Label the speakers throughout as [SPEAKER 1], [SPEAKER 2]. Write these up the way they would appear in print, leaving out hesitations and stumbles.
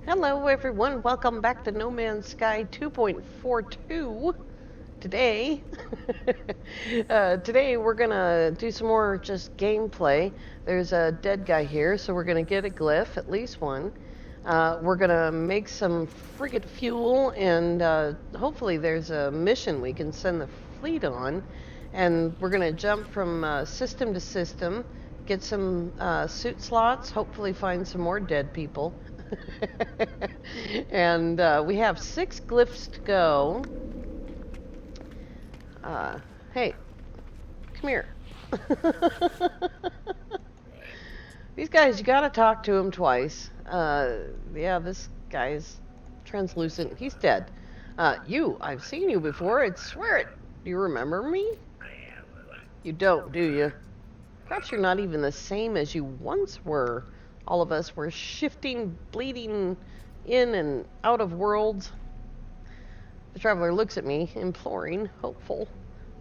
[SPEAKER 1] Hello everyone, welcome back to No Man's Sky 2.42. Today, today we're gonna do some more just gameplay. There's a dead guy here, so we're gonna get a glyph, at least one. We're gonna make some frigate fuel, and hopefully there's a mission we can send the fleet on. And we're gonna jump from system to system, get some suit slots, hopefully find some more dead people. And we have 6 glyphs to go. Hey, come here. These guys, you gotta talk to them twice. Yeah, this guy's translucent. He's dead. I've seen you before. I swear it. Do you remember me? You don't, do you? Perhaps you're not even the same as you once were. All of us were shifting, bleeding in and out of worlds. The traveler looks at me, imploring, hopeful.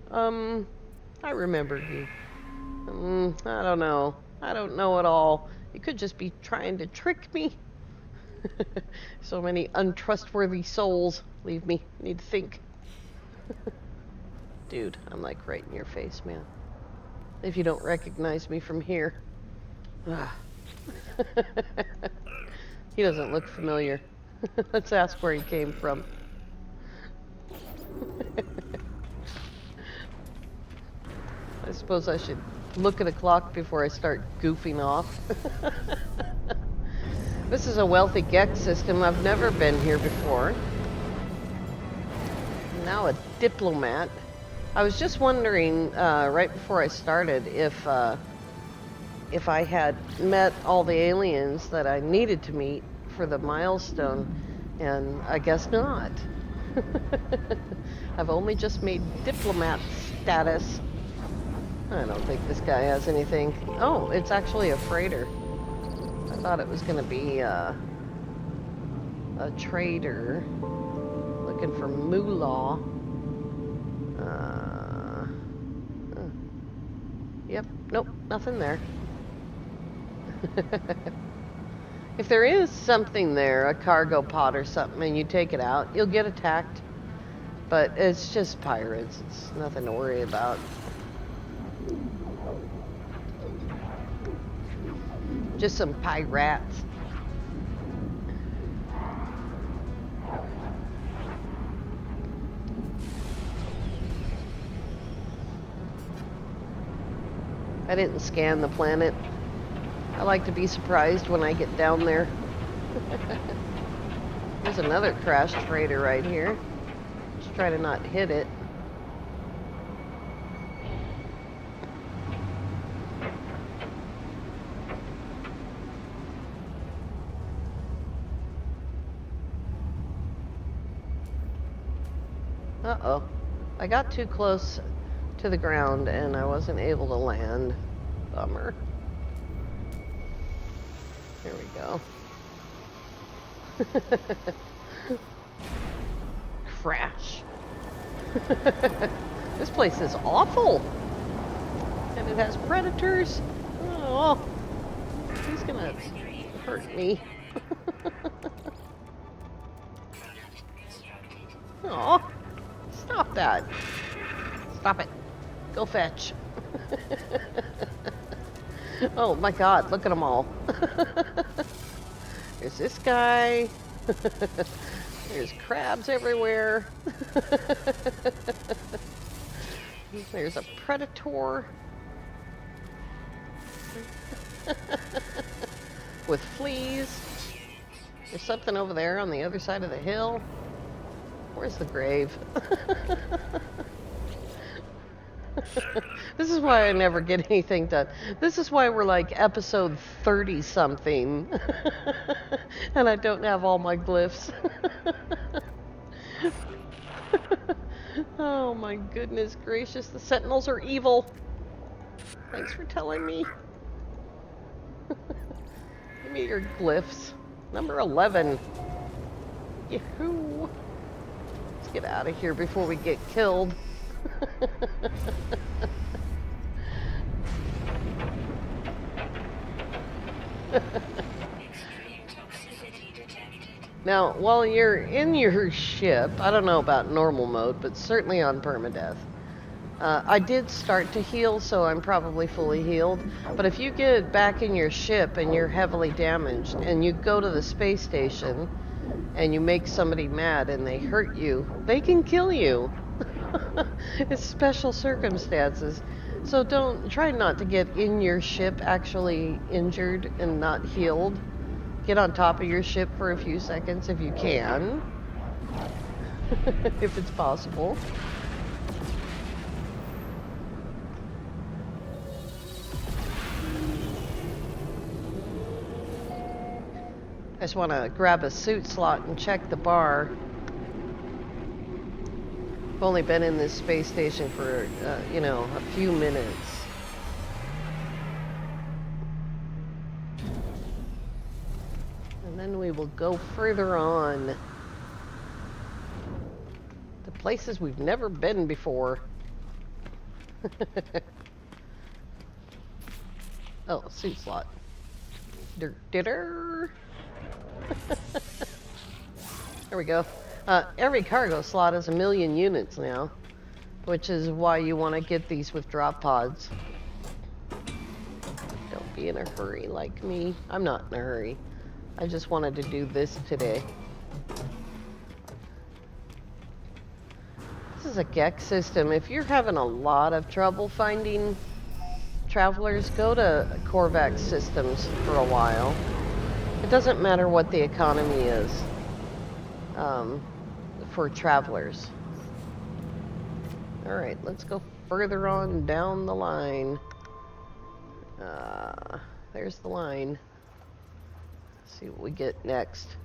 [SPEAKER 1] I remember you. I don't know. I don't know at all. You could just be trying to trick me. So many untrustworthy souls. Leave me. Need to think. Dude, I'm like right in your face, man. If you don't recognize me from here. He doesn't look familiar. Let's ask where he came from. I suppose I should look at a clock before I start goofing off. This is a wealthy Gex system. I've never been here before. Now a diplomat. I was just wondering right before I started if I had met all the aliens that I needed to meet for the milestone, and I guess not. I've only just made diplomat status. I don't think this guy has anything. Oh, it's actually a freighter. I thought it was going to be a trader looking for moolah. Yep, nope, nothing there. If there is something there, a cargo pod or something, and you take it out, you'll get attacked. But it's just pirates. It's nothing to worry about. Just some pirates. I didn't scan the planet. I like to be surprised when I get down there. There's another crashed freighter right here. Just try to not hit it. Uh-oh. I got too close to the ground and I wasn't able to land. Bummer. Here we go. Crash. This place is awful. And it has predators. Oh, he's gonna hurt me. Oh, stop that. Stop it. Go fetch. Oh my god, look at them all. There's this guy. There's crabs everywhere. There's a predator. With fleas. There's something over there on the other side of the hill. Where's the grave? This is why I never get anything done. This is why we're like episode 30 something. And I don't have all my glyphs. Oh my goodness gracious, the sentinels are evil. Thanks for telling me. Give me your glyphs. Number 11. Yahoo! Let's get out of here before we get killed.
[SPEAKER 2] Extreme toxicity detected.
[SPEAKER 1] Now, while you're in your ship, I don't know about normal mode, but certainly on permadeath, I did start to heal, so I'm probably fully healed. But if you get back in your ship and you're heavily damaged, and you go to the space station, and you make somebody mad and they hurt you, they can kill you. It's special circumstances. So don't try not to get in your ship actually injured and not healed. Get on top of your ship for a few seconds if you can. If it's possible. I just want to grab a suit slot and check the bar. I've only been in this space station for, you know, a few minutes. And then we will go further on. To places we've never been before. Oh, suit slot. There we go. Every cargo slot is 1,000,000 units now, which is why you want to get these with drop pods. Don't be in a hurry like me. I'm not in a hurry. I just wanted to do this today. This is a Gex system. If you're having a lot of trouble finding travelers, go to Korvax systems for a while. It doesn't matter what the economy is for travelers. Alright, let's go further on down the line. There's the line. Let's see what we get next.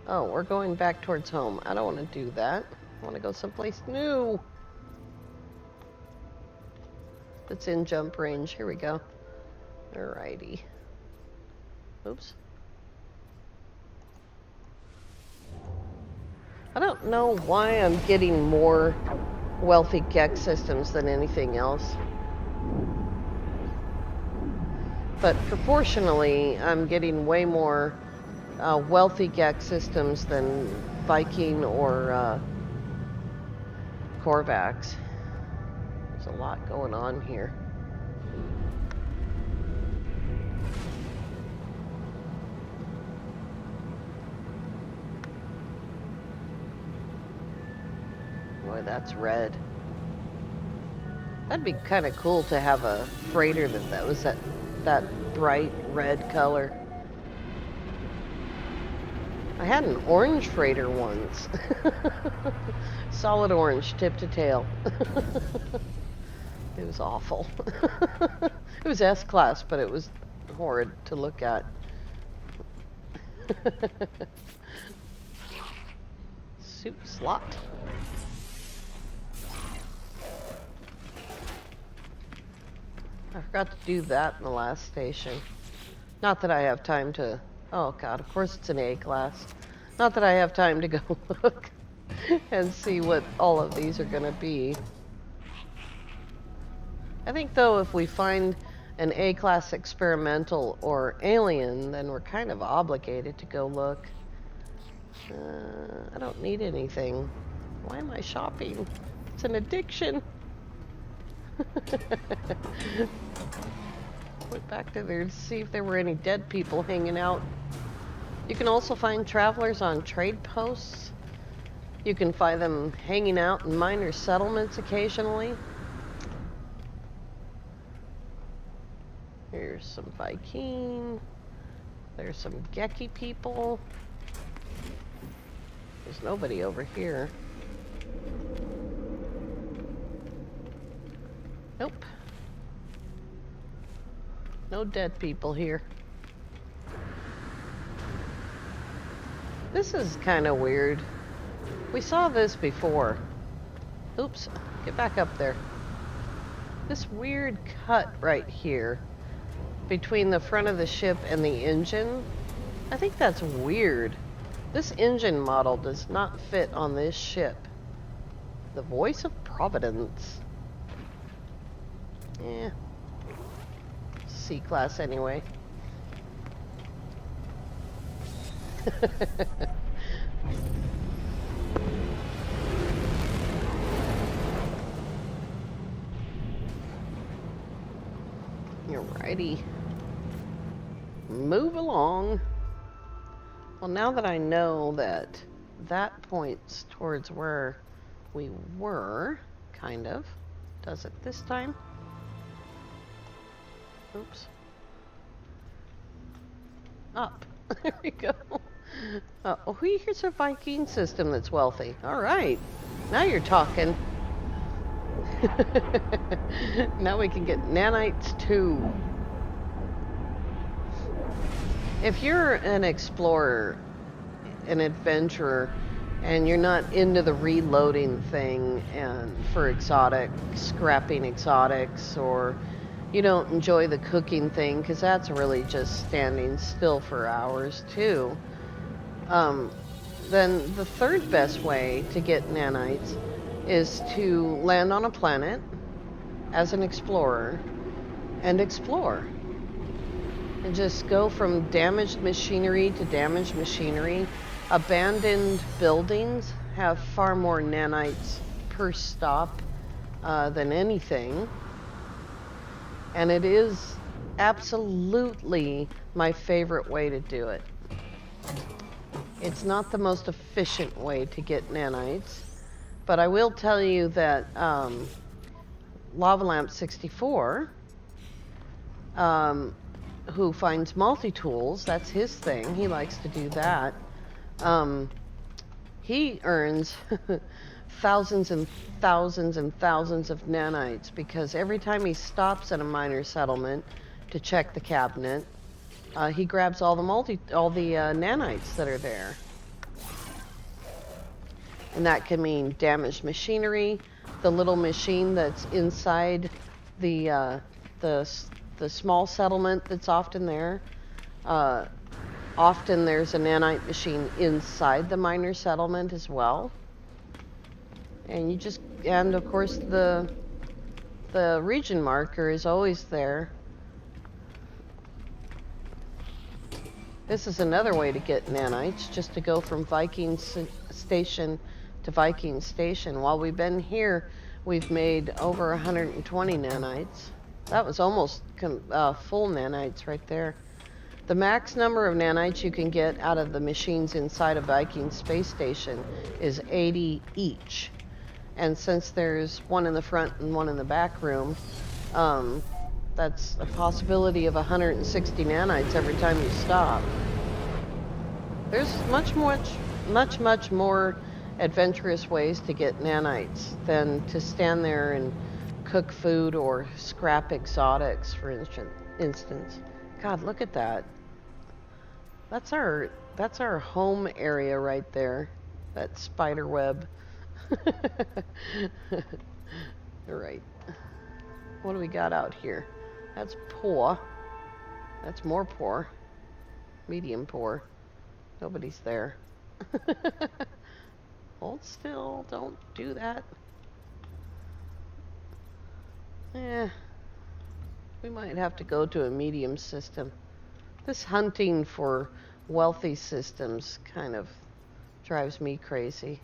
[SPEAKER 1] Oh, we're going back towards home. I don't want to do that. I want to go someplace new. That's in jump range. Here we go. Alrighty. Oops. I don't know why I'm getting more wealthy Gex systems than anything else. But proportionally, I'm getting way more wealthy Gex systems than Viking or Korvax. There's a lot going on here. Boy, that's red. That'd be kind of cool to have a freighter that was that bright red color. I had an orange freighter once. Solid orange, tip to tail. It was awful. It was S-class, but it was horrid to look at. Suit slot. I forgot to do that in the last station. Not that I have time to... Oh god, of course it's an A class. Not that I have time to go look and see what all of these are gonna be. I think though if we find an A class experimental or alien, then we're kind of obligated to go look. I don't need anything. Why am I shopping? It's an addiction. Went back to there to see if there were any dead people hanging out. You can also find travelers on trade posts. You can find them hanging out in minor settlements occasionally. Here's some Viking. There's some Geki people. There's nobody over here. Nope. No dead people here. This is kind of weird. We saw this before. Oops, get back up there. This weird cut right here between the front of the ship and the engine. I think that's weird. This engine model does not fit on this ship. The voice of Providence. Eh. C-class anyway. Alrighty. Move along. Well, now that I know that that points towards where we were, kind of. Does it this time? Oops. Up. There we go. Oh, here's a Viking system that's wealthy. All right. Now you're talking. Now we can get nanites too. If you're an explorer, an adventurer, and you're not into the reloading thing and for exotic, scrapping exotics, or you don't enjoy the cooking thing, because that's really just standing still for hours too, then the third best way to get nanites is to land on a planet as an explorer and explore. And just go from damaged machinery to damaged machinery. Abandoned buildings have far more nanites per stop than anything. And it is absolutely my favorite way to do it. It's not the most efficient way to get nanites, but I will tell you that Lava Lamp 64, who finds multitools, that's his thing, he likes to do that, he earns thousands and thousands and thousands of nanites, because every time he stops at a miner settlement to check the cabinet, he grabs all the nanites that are there. And that can mean damaged machinery, the little machine that's inside the small settlement that's often there. Often there's a nanite machine inside the miner settlement as well. And of course the region marker is always there. This is another way to get nanites, just to go from Viking station to Viking station. While we've been here, we've made over 120 nanites. That was almost full nanites right there. The max number of nanites you can get out of the machines inside a Viking space station is 80 each. And since there's one in the front and one in the back room, that's a possibility of 160 nanites every time you stop. There's much more adventurous ways to get nanites than to stand there and cook food or scrap exotics, for instance. God, look at that. That's our home area right there. That spider web. All right. What do we got out here? That's poor. That's more poor. Medium poor. Nobody's there. Hold still. Don't do that. We might have to go to a medium system. This hunting for wealthy systems kind of drives me crazy.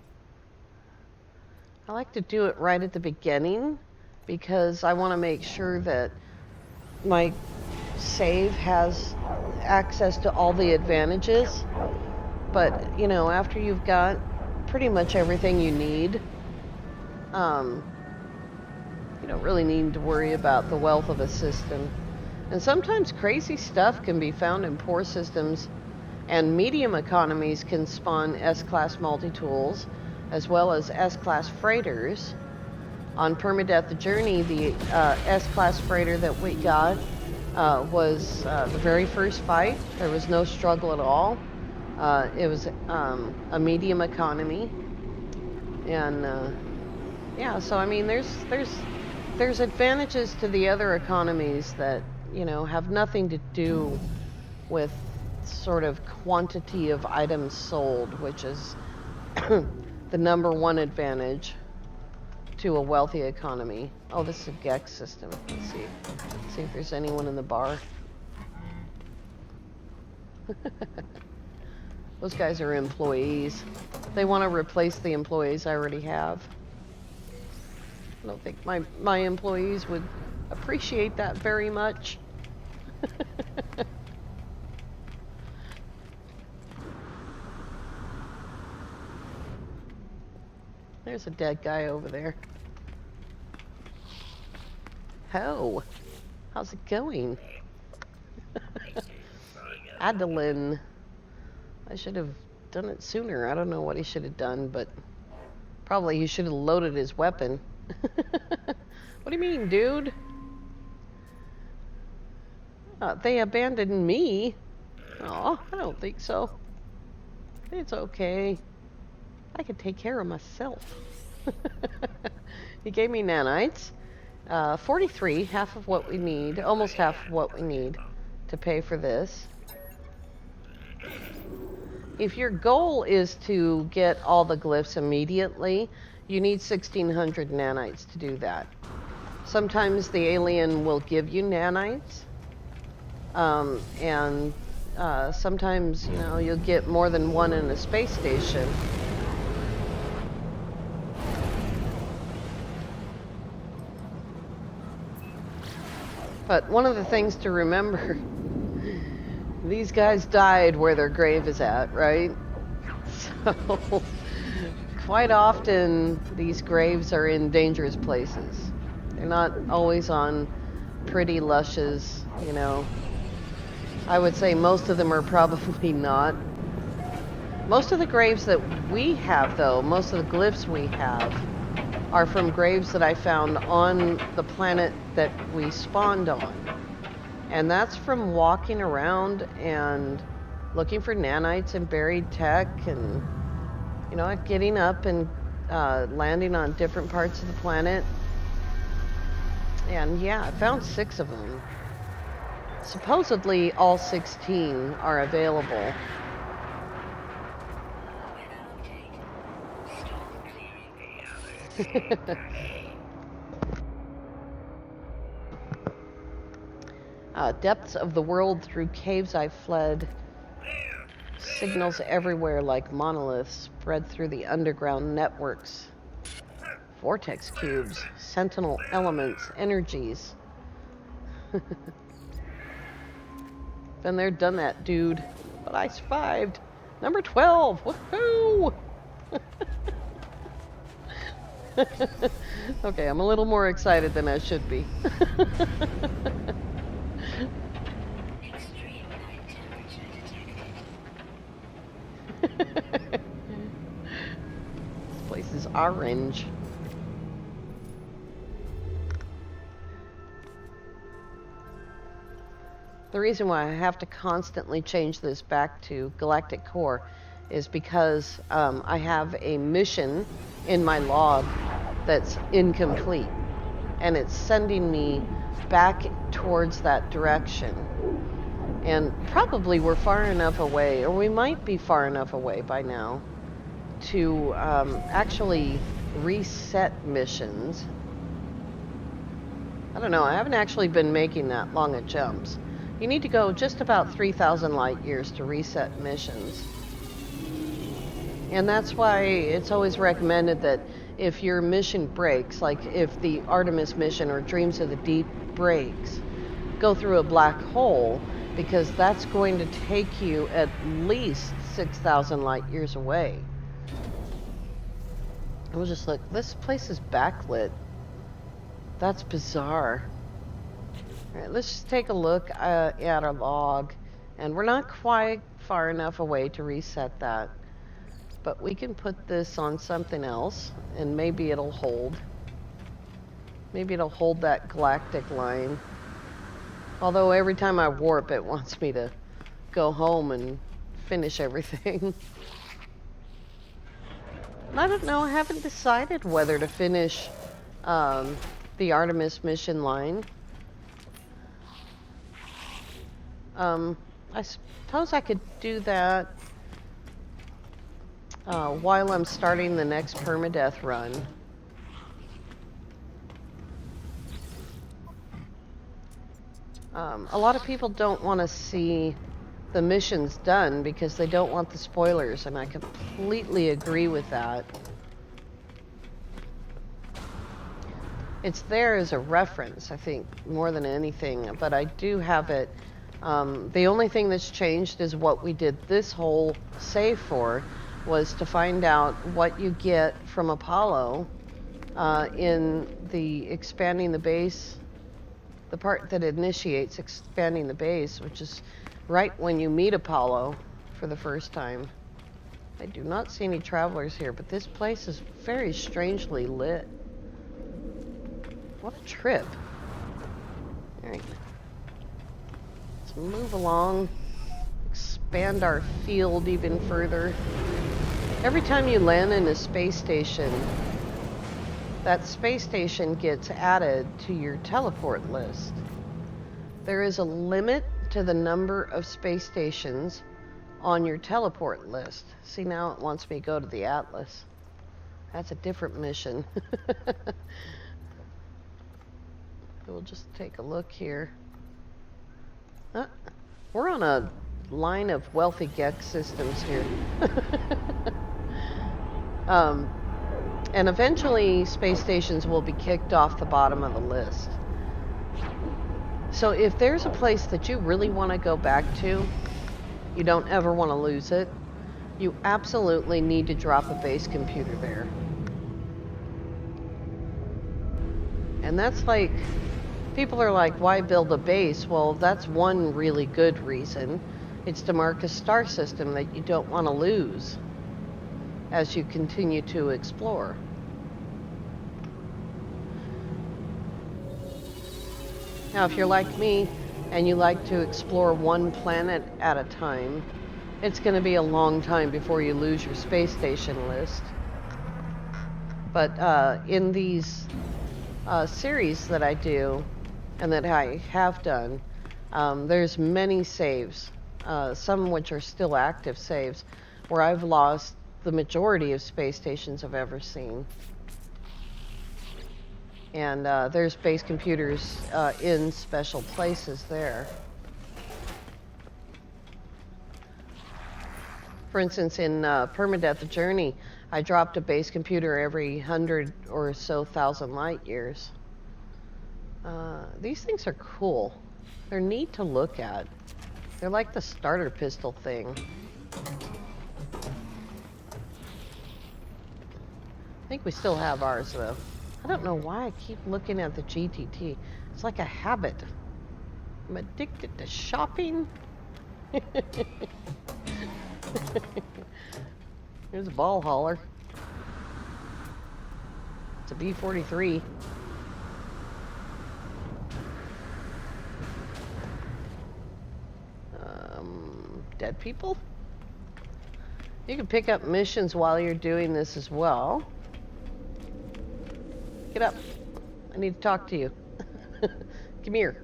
[SPEAKER 1] I like to do it right at the beginning because I want to make sure that my save has access to all the advantages. But, you know, after you've got pretty much everything you need, you don't really need to worry about the wealth of a system. And sometimes crazy stuff can be found in poor systems, and medium economies can spawn S-class multitools, as well as S-class freighters. On Permadeath Journey, the S-class freighter that we got was the very first fight. There was no struggle at all. It was a medium economy, and yeah. So I mean, there's advantages to the other economies that, you know, have nothing to do with sort of quantity of items sold, which is the number one advantage to a wealthy economy. Oh, this is a Gex system. Let's see if there's anyone in the bar. Those guys are employees. They want to replace the employees I already have. I don't think my employees would appreciate that very much. There's a dead guy over there. Ho! How's it going? Adeline. I should have done it sooner. I don't know what he should have done, but probably he should have loaded his weapon. What do you mean, dude? They abandoned me? Oh, I don't think so. It's okay. I can take care of myself. He gave me nanites. 43, half of what we need, almost half of what we need to pay for this. If your goal is to get all the glyphs immediately, you need 1600 nanites to do that. Sometimes the alien will give you nanites, and sometimes, you know, you'll get more than one in a space station. But one of the things to remember, these guys died where their grave is at, right? So, quite often, these graves are in dangerous places. They're not always on pretty, luscious, you know. I would say most of them are probably not. Most of the graves that we have, though, most of the glyphs we have, are from graves that I found on the planet that we spawned on. And that's from walking around and looking for nanites and buried tech and, you know, getting up and landing on different parts of the planet. And yeah, I found 6 of them. Supposedly all 16 are available. Depths of the world, through caves I fled. Signals everywhere like monoliths spread through the underground networks. Vortex cubes, sentinel elements, energies. Been there, done that, dude. But I survived. Number 12. Woohoo! Okay, I'm a little more excited than I should be. This place is orange. The reason why I have to constantly change this back to Galactic Core is because I have a mission in my log that's incomplete, and it's sending me back towards that direction. And probably we're far enough away, or we might be far enough away by now, to actually reset missions. I don't know, I haven't actually been making that long of jumps. You need to go just about 3,000 light years to reset missions. And that's why it's always recommended that if your mission breaks, like if the Artemis mission or Dreams of the Deep breaks, go through a black hole, because that's going to take you at least 6,000 light years away. We'll just look. This place is backlit. That's bizarre. All right, let's just take a look at our log. And we're not quite far enough away to reset that. But we can put this on something else, and maybe it'll hold. Maybe it'll hold that galactic line. Although every time I warp, it wants me to go home and finish everything. And I don't know, I haven't decided whether to finish the Artemis mission line. I suppose I could do that while I'm starting the next permadeath run. A lot of people don't want to see the mission's done because they don't want the spoilers, and I completely agree with that. It's there as a reference, I think, more than anything, but I do have it. The only thing that's changed is what we did this whole save for was to find out what you get from Apollo in the expanding the base, the part that initiates expanding the base, which is right when you meet Apollo for the first time. I do not see any travelers here, but this place is very strangely lit. What a trip. Alright. Let's move along. Expand our field even further. Every time you land in a space station, that space station gets added to your teleport list. There is a limit to the number of space stations on your teleport list. See, now it wants me to go to the Atlas. That's a different mission. We'll just take a look here. We're on a line of wealthy Gex systems here. And eventually space stations will be kicked off the bottom of the list. So if there's a place that you really want to go back to, you don't ever want to lose it, you absolutely need to drop a base computer there. And that's like, people are like, why build a base? Well, that's one really good reason. It's to mark a star system that you don't want to lose as you continue to explore. Now, if you're like me and you like to explore one planet at a time, it's going to be a long time before you lose your space station list. But in these series that I do and that I have done, there's many saves, some which are still active saves, where I've lost the majority of space stations I've ever seen. And there's base computers in special places there. For instance, in Permadeath the Journey, I dropped a base computer every 100 or so thousand light years. These things are cool. They're neat to look at. They're like the starter pistol thing. I think we still have ours, though. I don't know why I keep looking at the GTT. It's like a habit. I'm addicted to shopping. Here's a ball hauler. It's a B-43. Dead people? You can pick up missions while you're doing this as well. Get up. I need to talk to you. Come here.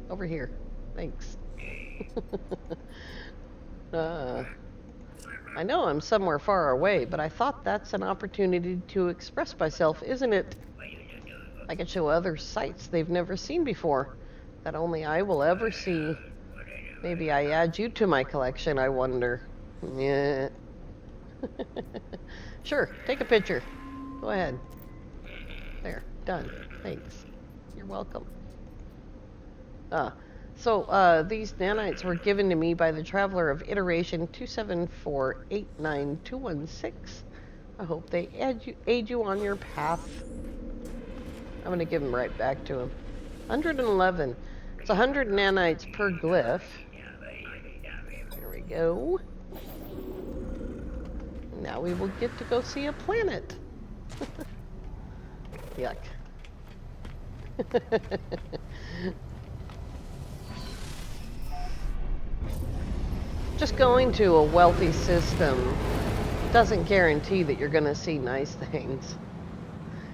[SPEAKER 1] Over here. Thanks. I know I'm somewhere far away, but I thought that's an opportunity to express myself, isn't it? I can show others sights they've never seen before, that only I will ever see. Maybe I add you to my collection, I wonder. Yeah. Sure, take a picture. Go ahead. There, done. Thanks. You're welcome. So these nanites were given to me by the traveler of iteration 274892116. I hope they aid you on your path. I'm going to give them right back to him. 111. It's 100 nanites per glyph. There we go. Now we will get to go see a planet. Yuck. Just going to a wealthy system doesn't guarantee that you're going to see nice things.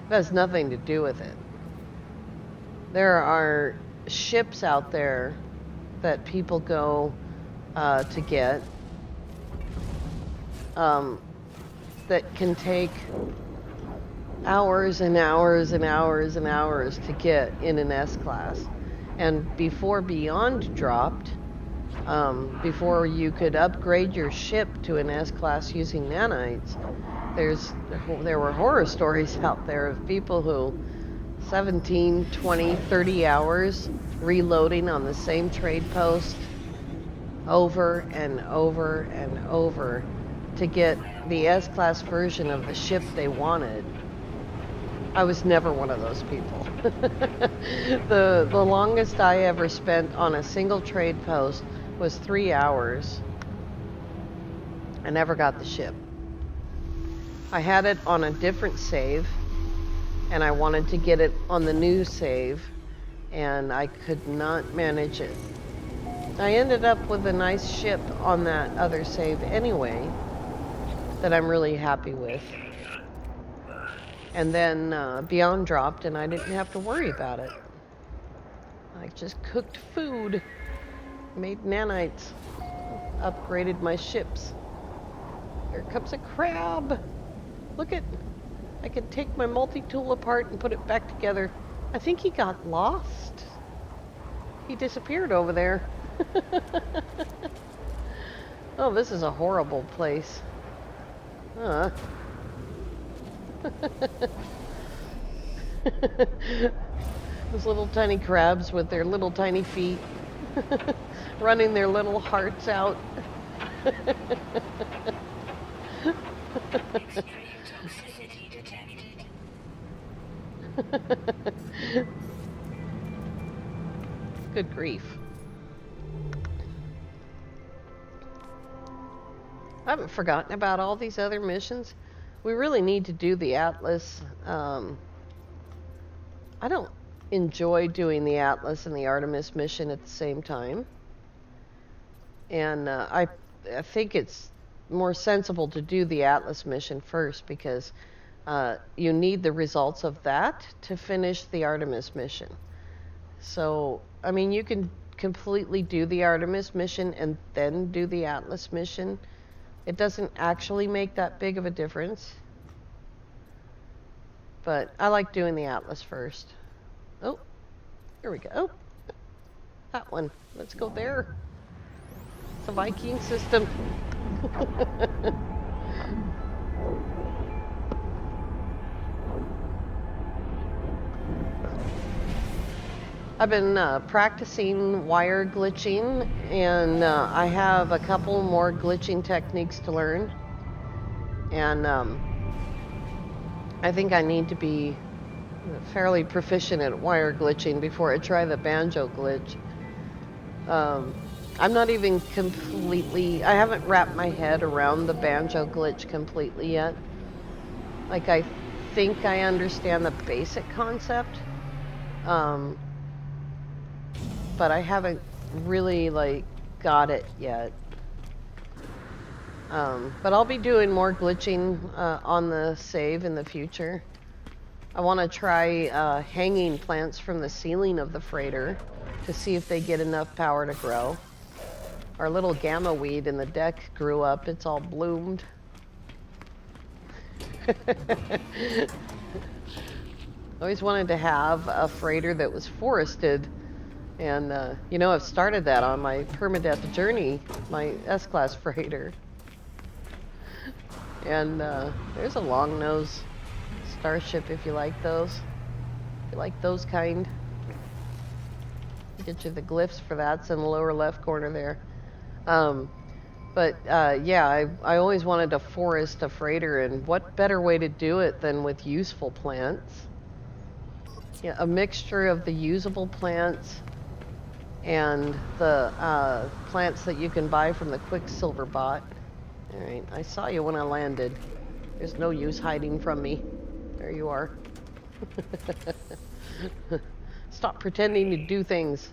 [SPEAKER 1] It has nothing to do with it. There are ships out there that people go to get that can take hours and hours and hours and hours to get in an S-class. And before Beyond dropped, Before you could upgrade your ship to an S-class using nanites, there were horror stories out there of people who 17, 20, 30 hours reloading on the same trade post over and over and over to get the S-class version of the ship they wanted. I was never one of those people. The longest I ever spent on a single trade post was 3 hours. I never got the ship. I had it on a different save, and I wanted to get it on the new save, and I could not manage it. I ended up with a nice ship on that other save anyway, that I'm really happy with. And then Beyond dropped, and I didn't have to worry about it. I just cooked food, made nanites, upgraded my ships. Here comes a crab. Look at, I could take my multi-tool apart and put it back together. I think he got lost. He disappeared over there. Oh, this is a horrible place. Those little tiny crabs with their little tiny feet running their little hearts out. Good grief. I haven't forgotten about all these other missions. We really need to do the Atlas. I don't enjoy doing the Atlas and the Artemis mission at the same time. And I think it's more sensible to do the Atlas mission first, because you need the results of that to finish the Artemis mission. So, I mean, you can completely do the Artemis mission and then do the Atlas mission. It doesn't actually make that big of a difference. But I like doing the Atlas first. Oh, here we go. Oh, that one. Let's go there. It's a Viking system. I've been practicing wire glitching, and I have a couple more glitching techniques to learn. And I think I need to be fairly proficient at wire glitching before I try the banjo glitch. I'm not even completely, I haven't wrapped my head around the banjo glitch completely yet. Like, I think I understand the basic concept. But I haven't really, like, got it yet. But I'll be doing more glitching on the save in the future. I want to try hanging plants from the ceiling of the freighter to see if they get enough power to grow. Our little gamma weed in the deck grew up. It's all bloomed. Always wanted to have a freighter that was forested. And, you know, I've started that on my permadeath journey, my S-class freighter. And there's a long-nose starship if you like those. If you like those kind. Get you the glyphs for that. It's in the lower left corner there. Yeah, I always wanted to forest a freighter, and what better way to do it than with useful plants? Yeah, a mixture of the usable plants and the plants that you can buy from the Quicksilver bot. Alright, I saw you when I landed. There's no use hiding from me. There you are. Stop pretending to do things.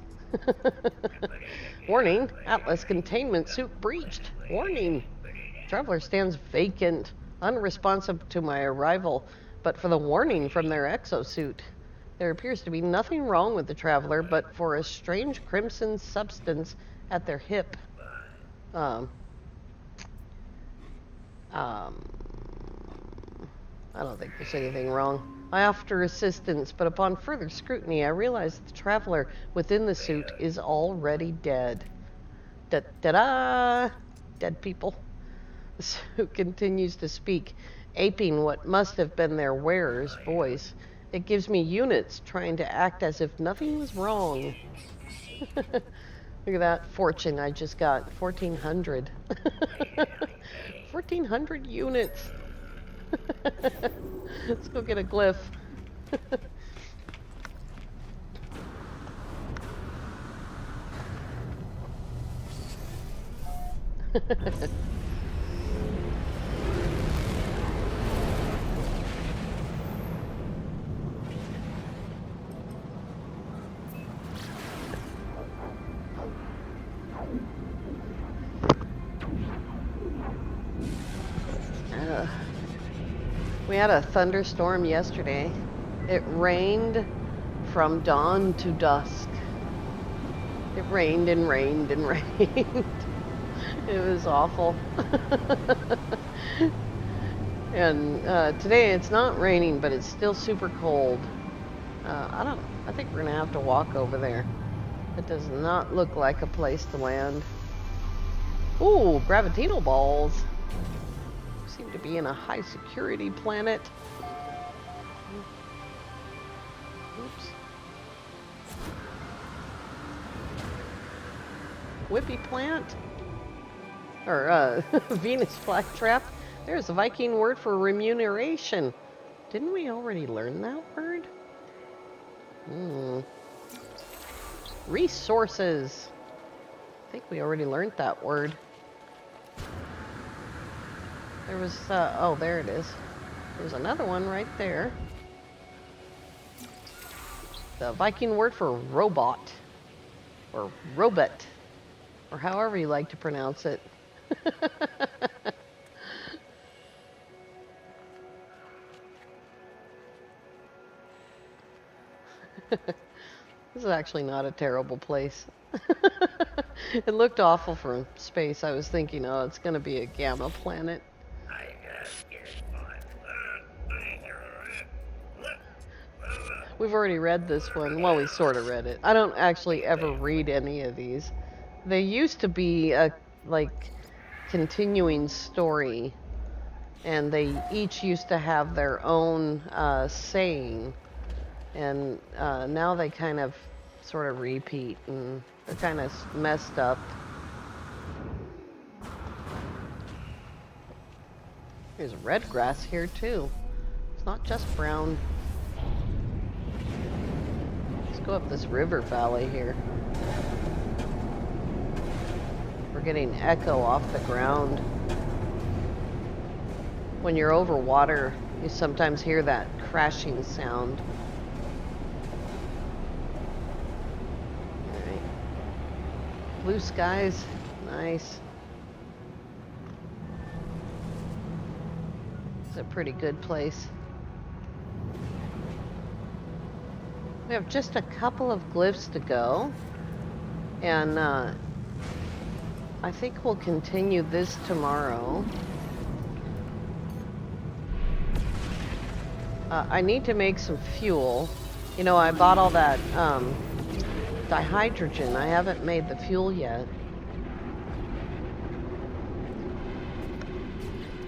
[SPEAKER 1] Warning, Atlas containment suit breached. Warning, traveler stands vacant, unresponsive to my arrival, but for the warning from their exosuit. There appears to be nothing wrong with the traveler, but for a strange crimson substance at their hip. I don't think there's anything wrong. I offer assistance, but upon further scrutiny, I realize that the traveler within the suit is already dead. Da-da-da! Dead people. Who continues to speak, aping what must have been their wearer's voice. It gives me units trying to act as if nothing was wrong. Look at that fortune I just got. 1,400. 1,400 units. Let's go get a glyph. We had a thunderstorm yesterday. It rained from dawn to dusk. It rained and rained and rained. It was awful. And today it's not raining, but it's still super cold. I think we're gonna have to walk over there. It does not look like a place to land. Ooh, gravitational balls. Seem to be in a high security planet. Oops. Whippy plant? Or, Venus flytrap. There's a Viking word for remuneration. Didn't we already learn that word? Resources. I think we already learned that word. There was, oh, there it is. There's another one right there. The Viking word for robot. Or robot. Or however you like to pronounce it. This is actually not a terrible place. It looked awful from space. I was thinking, oh, it's going to be a gamma planet. We've already read this one. Well, we sort of read it. I don't actually ever read any of these. They used to be a, like, continuing story. And they each used to have their own saying. And now they kind of sort of repeat. And they're kind of messed up. There's red grass here, too. It's not just brown. Go up this river valley here. We're getting echo off the ground. When you're over water, you sometimes hear that crashing sound. All right. Blue skies, nice. It's a pretty good place. We have just a couple of glyphs to go, and I think we'll continue this tomorrow. I need to make some fuel. You know, I bought all that dihydrogen. I haven't made the fuel yet.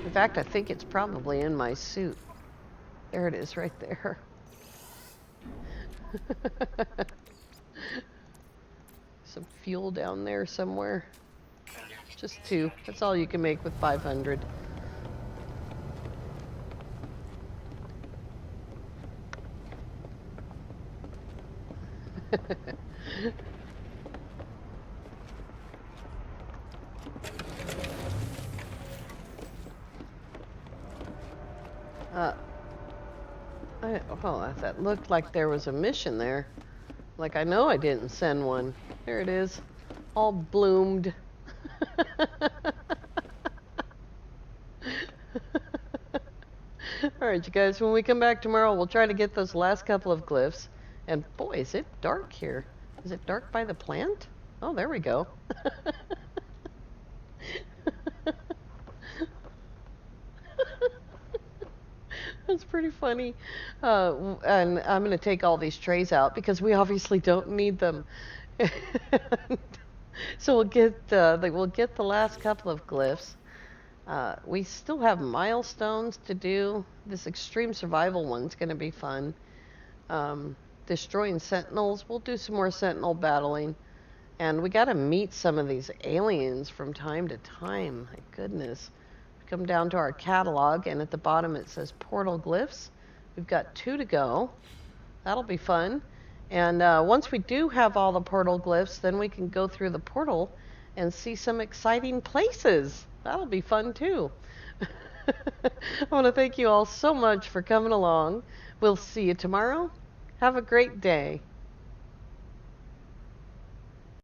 [SPEAKER 1] In fact, I think it's probably in my suit. There it is right there. Some fuel down there somewhere. Just 2. That's all you can make with 500. Oh, that looked like there was a mission there. Like, I know I didn't send one. There it is. All bloomed. Alright, you guys, when we come back tomorrow, we'll try to get those last couple of glyphs. And boy, is it dark here. Is it dark by the plant? Oh, there we go. That's pretty funny. And I'm going to take all these trays out because we obviously don't need them. So we'll get the last couple of glyphs. We still have milestones to do. This extreme survival one's going to be fun. Destroying sentinels. We'll do some more sentinel battling. And we got to meet some of these aliens from time to time. My goodness. We come down to our catalog, and at the bottom it says portal glyphs. We've got 2 to go. That'll be fun. And once we do have all the portal glyphs, then we can go through the portal and see some exciting places. That'll be fun too. I want to thank you all so much for coming along. We'll see you tomorrow. Have a great day.